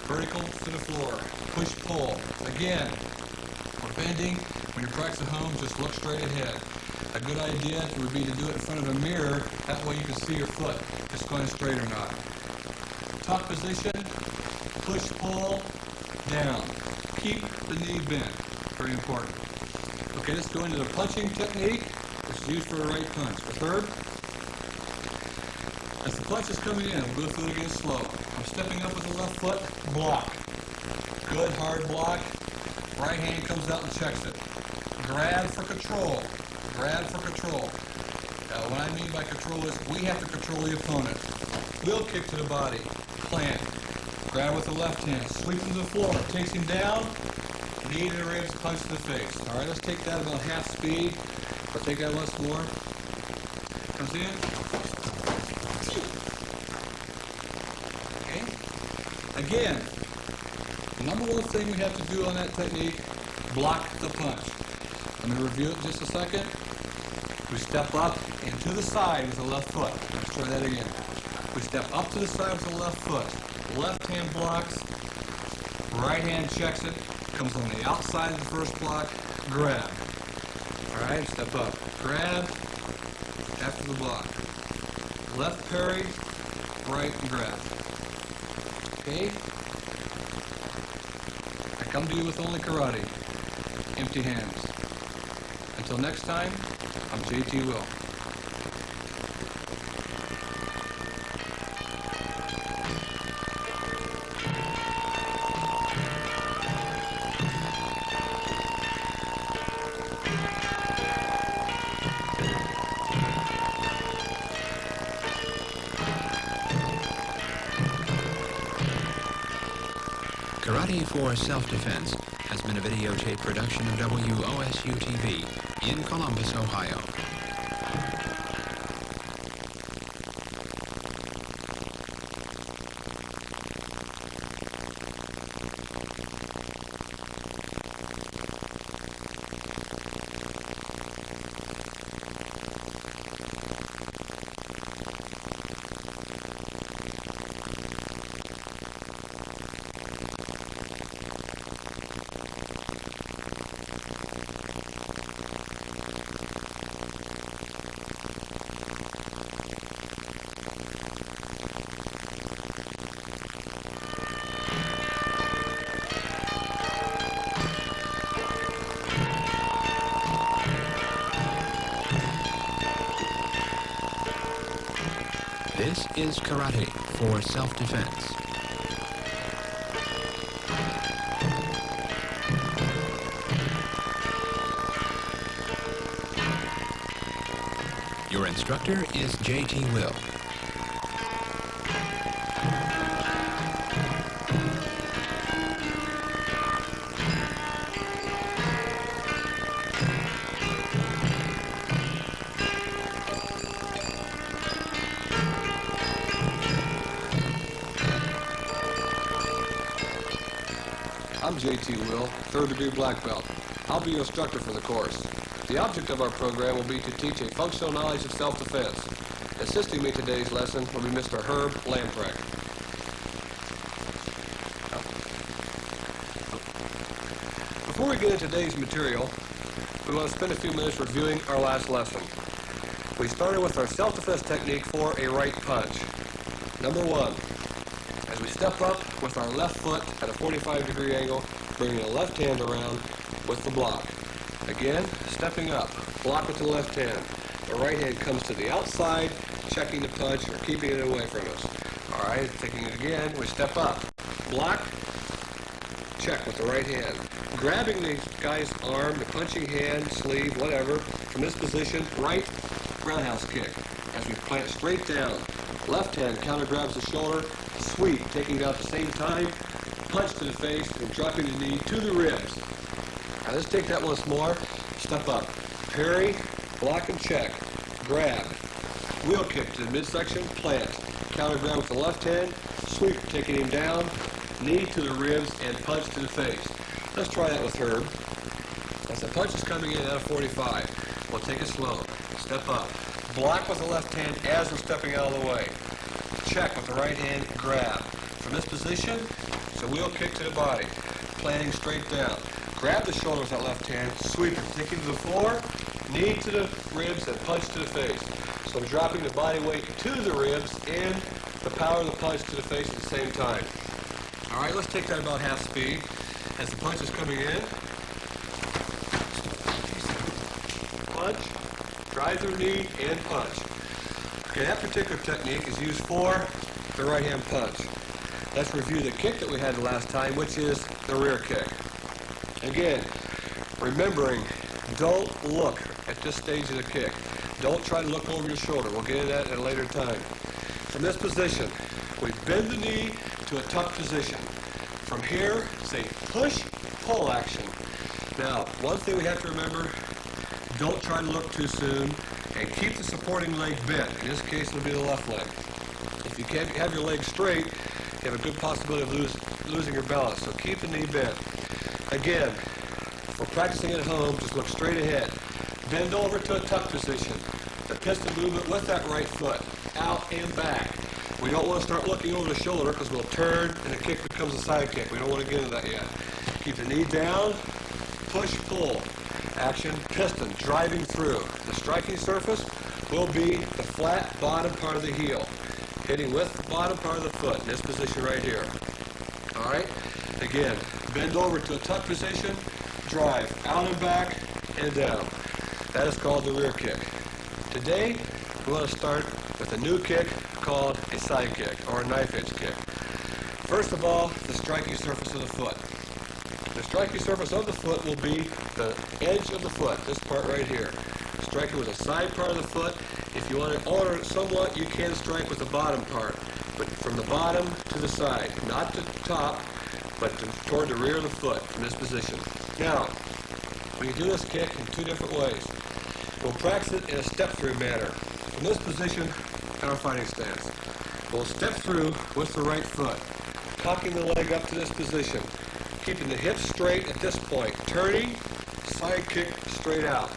Vertical to the floor. Push, pull. Again, we're bending. When you practice at home, just look straight ahead. A good idea would be to do it in front of a mirror. That way you can see your foot, if it's going straight or not. Tuck position. Push, pull, down. Keep the knee bent. Very important. Okay, let's go into the punching technique, which is used for a right punch. The third, As the punch is coming in, we'll go through it again slow. I'm stepping up with the left foot, block. Good hard block. Right hand comes out and checks it. Grab for control. Grab for control. Now what I mean by control is we have to control the opponent. Wheel kick to the body. Plant. Grab with the left hand. Sweep him to the floor. Takes him down. Knee to the ribs, punch to the face. Alright, let's take that about half speed. We'll take that once more. Comes in. Okay. Again, the number one thing we have to do on that technique, block the punch. I'm going to review it in just a second. We step up and to the side with the left foot. Let's try that again. We step up to the side with the left foot. Left hand blocks. Right hand checks it. Comes on the outside of the first block. Grab. Alright, step up. Grab. After the block. Left parry. Right and grab. Okay? I come to you with only karate. Empty hands. Until next time, I'm JT Will. Karate for Self-Defense has been a videotape production of WOSU-TV in Columbus, Ohio. This is Karate for Self-Defense. Your instructor is JT Will. I'm JT Will, 3rd degree black belt. I'll be your instructor for the course. The object of our program will be to teach a functional knowledge of self-defense. Assisting me today's lesson will be Mr. Herb Lamprecht. Before we get into today's material, we want to spend a few minutes reviewing our last lesson. We started with our self-defense technique for a right punch. Number 1. As we step up with our left foot at a 45-degree angle, bringing the left hand around with the block. Again, stepping up, block with the left hand. The right hand comes to the outside, checking the punch or keeping it away from us. All right, taking it again, we step up, block, check with the right hand. Grabbing the guy's arm, the punching hand, sleeve, whatever, from this position, right roundhouse kick. As we plant straight down, left hand counter grabs the shoulder, sweep, taking it out at the same time, punch to the face, and dropping the knee to the ribs. Now let's take that once more. Step up, parry, block and check, grab, wheel kick to the midsection, plant, counter grab with the left hand, sweep, taking him down, knee to the ribs, and punch to the face. Let's try that with Herb. As the punch is coming in at a 45, we'll take it slow. Step up, block with the left hand as we're stepping out of the way. Check with the right hand, grab. From this position, it's a wheel kick to the body, planting straight down. Grab the shoulder with that left hand, sweep it, take it to the floor, knee to the ribs, and punch to the face. So I'm dropping the body weight to the ribs and the power of the punch to the face at the same time. All right, let's take that about half speed. As the punch is coming in, punch, drive through knee, and punch. Okay, that particular technique is used for the right hand punch. Let's review the kick that we had the last time, which is the rear kick. Again, remembering, don't look at this stage of the kick. Don't try to look over your shoulder. We'll get into that at a later time. From this position, we bend the knee to a tuck position. From here, it's a push-pull action. Now, one thing we have to remember, don't try to look too soon, and keep the supporting leg bent. In this case, it'll be the left leg. If you can't have your leg straight, you have a good possibility of losing your balance, so keep the knee bent. Again, for practicing at home, just look straight ahead. Bend over to a tuck position. The piston movement with that right foot, out and back. We don't want to start looking over the shoulder because we'll turn and the kick becomes a side kick. We don't want to get into that yet. Keep the knee down, push, pull. Action, piston, driving through. The striking surface will be the flat bottom part of the heel, hitting with the bottom part of the foot in this position right here. All right? Again, bend over to a tuck position, drive out and back and down. That is called the rear kick. Today, we want to start with a new kick called a side kick or a knife edge kick. First of all, the striking surface of the foot. The striking surface of the foot will be the edge of the foot, this part right here. Striking with the side part of the foot. If you want to alter it somewhat, you can strike with the bottom part, but from the bottom to the side, not the top, but toward the rear of the foot in this position. Now, we can do this kick in two different ways. We'll practice it in a step-through manner. From this position in our fighting stance, we'll step through with the right foot, cocking the leg up to this position, keeping the hips straight at this point, turning, side kick straight out.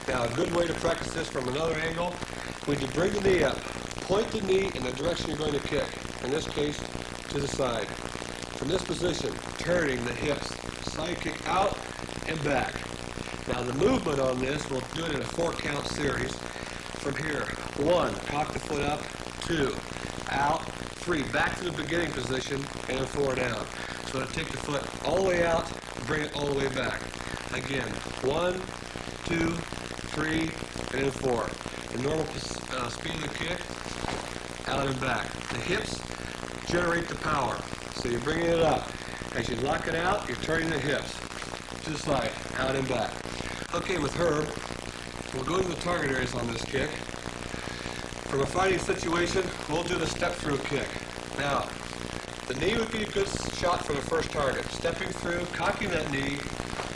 Now, a good way to practice this from another angle, when you bring the knee up, point the knee in the direction you're going to kick, in this case, to the side. From this position, turning the hips, side kick out and back. Now, the movement on this, we'll do it in a 4-count series. From here, 1, cock the foot up, 2, out, 3, back to the beginning position, and then 4 down. So to take the foot all the way out, bring it all the way back. Again, 1, 2, 3, and then 4. The normal speed of the kick, out and back. The hips generate the power. So you're bringing it up. As you lock it out, you're turning the hips to the side, out and back. Okay, with Herb, we'll go to the target areas on this kick. From a fighting situation, we'll do the step-through kick. Now, the knee would be a good shot for the first target. Stepping through, cocking that knee,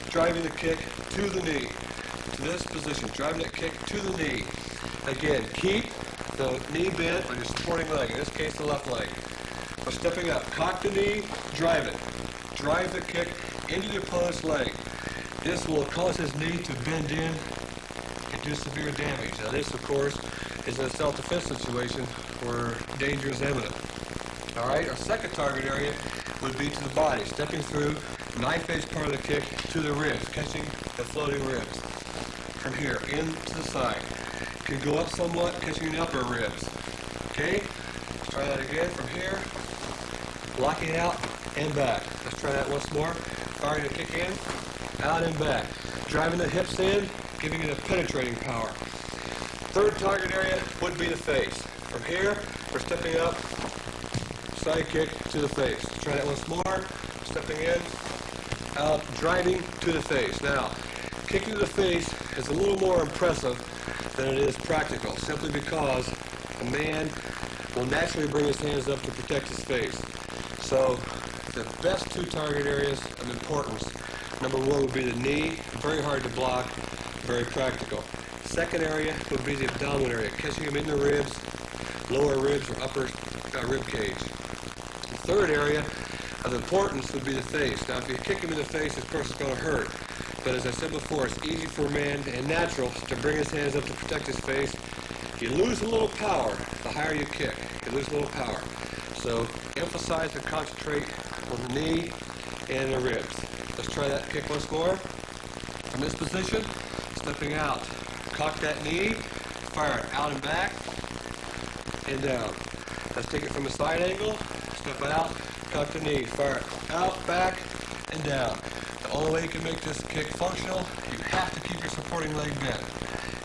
driving the kick to the knee. To this position, driving that kick to the knee. Again, keep the knee bent on your supporting leg, in this case the left leg. So stepping up, cock the knee, drive it. Drive the kick into the opponent's leg. This will cause his knee to bend in and do severe damage. Now this, of course, is in a self-defense situation where danger is imminent. All right, our second target area would be to the body, stepping through knife edge part of the kick to the ribs, catching the floating ribs. From here, in to the side. Can go up somewhat, catching the upper ribs. Okay, let's try that again from here. Locking out and back. Let's try that once more. Firing the kick in, out and back. Driving the hips in, giving it a penetrating power. Third target area would be the face. From here, we're stepping up, side kick to the face. Try that once more. Stepping in, out, driving to the face. Now, kicking to the face is a little more impressive than it is practical, simply because a man will naturally bring his hands up to protect his face. So, the best two target areas of importance, number 1 would be the knee, very hard to block, very practical. Second area would be the abdominal area, catching him in the ribs, lower ribs or upper rib cage. The third area of importance would be the face. Now, if you kick him in the face, of course, it's going to hurt. But as I said before, it's easy for a man and natural to bring his hands up to protect his face. You lose a little power the higher you kick. You lose a little power. So emphasize and concentrate on the knee and the ribs. Let's try that kick once more. From this position, stepping out. Cock that knee, fire it out and back, and down. Let's take it from a side angle, step out, cock the knee, fire it out, back, and down. The only way you can make this kick functional, you have to keep your supporting leg bent.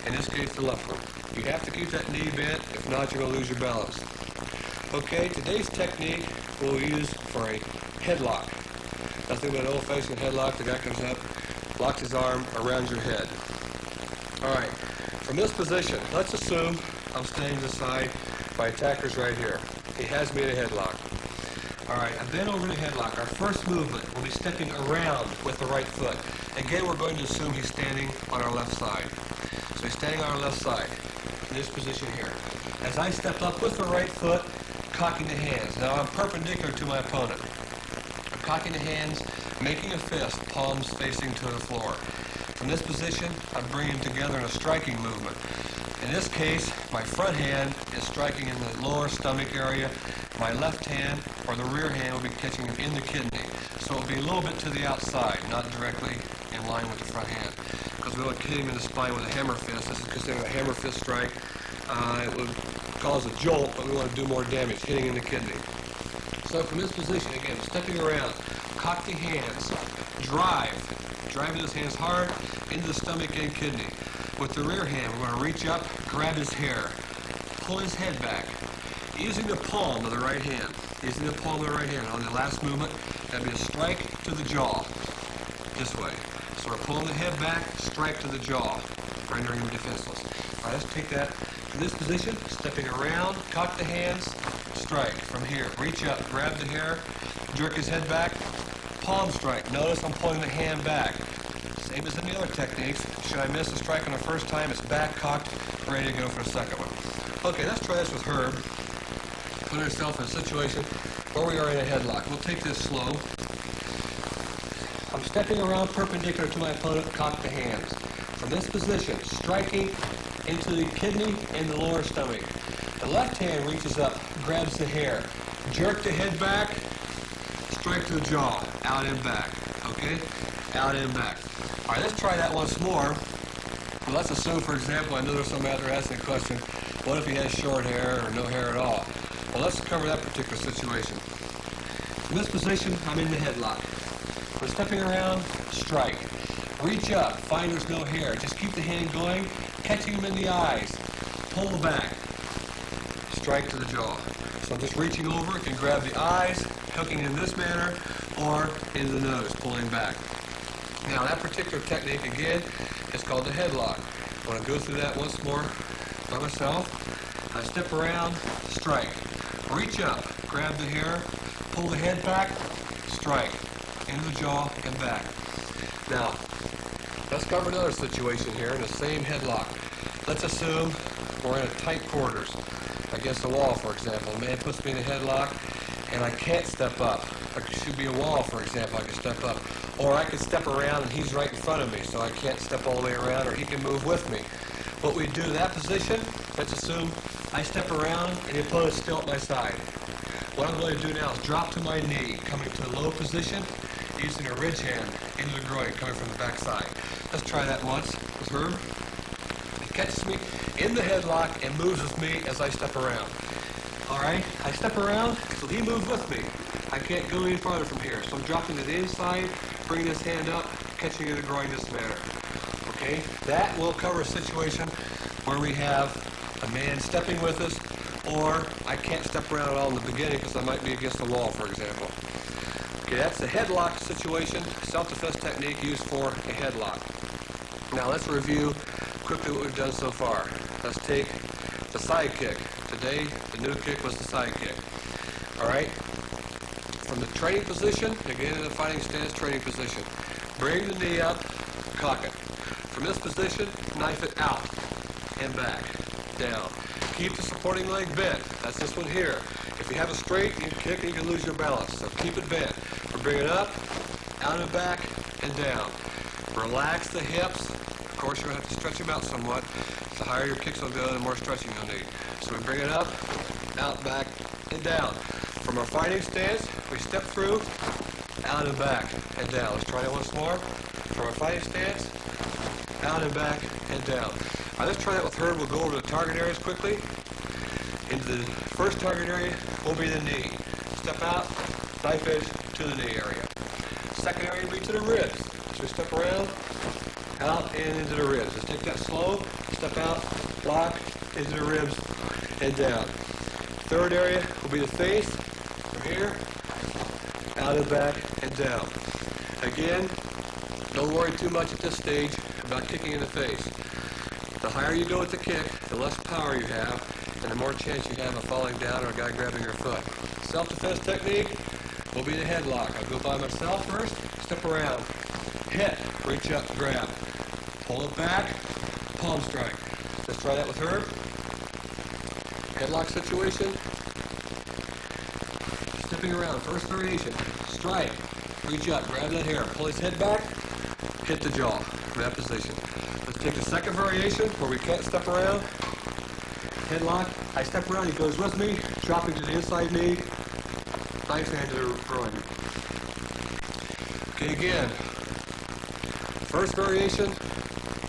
In this case, the left one. You have to keep that knee bent, if not you're going to lose your balance. Okay, today's technique we'll use for a headlock. Nothing but an old-fashioned headlock. The guy comes up, locks his arm around your head. Alright, from this position, let's assume I'm standing to the side, my attacker's right here. He has me in a headlock. Alright, I've been over the headlock. Our first movement will be stepping around with the right foot. Again, we're going to assume he's standing on our left side. So he's standing on our left side, in this position here. As I step up with the right foot, cocking the hands. Now I'm perpendicular to my opponent. I'm cocking the hands, making a fist, palms facing to the floor. From this position, I'm bringing together in a striking movement. In this case, my front hand is striking in the lower stomach area. My left hand, or the rear hand, will be catching him in the kidney. So it'll be a little bit to the outside, not directly in line with the front hand. Because we want to hit him in the spine with a hammer fist. This is considered a hammer fist strike. It would cause a jolt, but we want to do more damage, hitting in the kidney. So from this position, again, stepping around, cock the hands, driving his hands hard into the stomach and kidney. With the rear hand, we're going to reach up, grab his hair, pull his head back, using the palm of the right hand. Using the palm of the right hand. On the last movement, that'd be a strike to the jaw, this way. So we're pulling the head back, strike to the jaw, rendering him defenseless. All right, let's take that to this position, stepping around, cock the hands, strike from here. Reach up, grab the hair, jerk his head back, palm strike. Notice I'm pulling the hand back. Same as in the other techniques. Should I miss a strike on the first time, it's back cocked, ready to go for the second one. Okay, let's try this with Herb. Put ourselves in a situation where we are in a headlock. We'll take this slow. I'm stepping around perpendicular to my opponent, cock the hands. From this position, striking into the kidney and the lower stomach. The left hand reaches up, grabs the hair, jerk the head back, strike to the jaw, out and back, okay? Out and back. All right, let's try that once more. Let's assume, for example, I know there's some out there asking the question, what if he has short hair or no hair at all? Well, let's cover that particular situation. In this position, I'm in the headlock. We're stepping around, strike. Reach up, find there's no hair. Just keep the hand going, catching him in the eyes. Pull back, strike to the jaw. So I'm just reaching over, can grab the eyes, hooking in this manner, or into the nose, pulling back. Now that particular technique, again, is called the headlock. I want to go through that once more by myself. I step around, strike. Reach up, grab the hair, pull the head back, strike. Into the jaw and back. Now, let's cover another situation here in the same headlock. Let's assume we're in a tight quarters against a wall, for example. A man puts me in a headlock and I can't step up. There should be a wall, for example, I can step up. Or I can step around and he's right in front of me, so I can't step all the way around, or he can move with me. What we do in that position, let's assume I step around and the opponent's still at my side. What I'm going to do now is drop to my knee, coming to a low position, using a ridge hand into the groin, coming from the back side. Let's try that once with Herb. He catches me in the headlock and moves with me as I step around. All right, I step around, so he moves with me. I can't go any farther from here, so I'm dropping to the inside, bringing this hand up, catching in the groin this manner. Okay, that will cover a situation where we have a man stepping with us, or I can't step around at all in the beginning because I might be against the wall, for example. Okay, that's the headlock situation, self-defense technique used for a headlock. Now let's review quickly what we've done so far. Let's take the side kick. Today, the new kick was the side kick. All right, from the training position, again in the fighting stance training position, bring the knee up, cock it. From this position, knife it out and back, down. Keep the supporting leg bent. That's this one here. If you have it straight, you can kick and you can lose your balance. So keep it bent. We'll bring it up, out and back, and down. Relax the hips. Of course, you're going to have to stretch them out somewhat. The higher your kicks will go, the more stretching you'll need. So we bring it up, out, back, and down. From our fighting stance, we step through, out and back, and down. Let's try it once more. From our fighting stance, out and back, and down. All right, let's try that with Herb. We'll go over the target areas quickly. Into the first target area will be the knee. Step out, knife edge to the knee area. Second area will be to the ribs. So we step around, out and into the ribs. Let's take that slow. Step out, block, into the ribs and down. Third area will be the face, from here, out of the back and down. Again, don't worry too much at this stage about kicking in the face. The higher you go with the kick, the less power you have, and the more chance you have of falling down or a guy grabbing your foot. Self-defense technique will be the headlock. I'll go by myself first, step around, hit, reach up, grab, pull it back, palm strike. Let's try that with Herb. Headlock situation. Stepping around, first variation, strike, reach up, grab that hair, pull his head back, hit the jaw from that position. Let's take the second variation where we can't step around. Headlock, I step around, he goes with me, dropping to the inside knee, knife hand to the groin. Okay, again. First variation,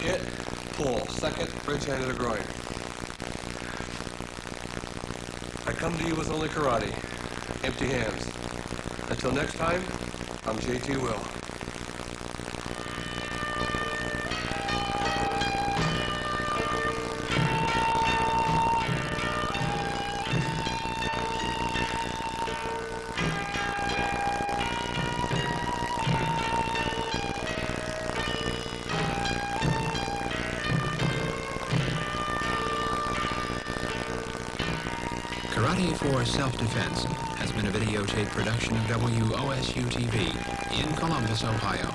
hit, pull. Second, bridge hand to the groin. I come to you with only karate, empty hands. Until next time, I'm J.T. Will. Karate for Self-Defense has been a videotape production of WOSU-TV in Columbus, Ohio.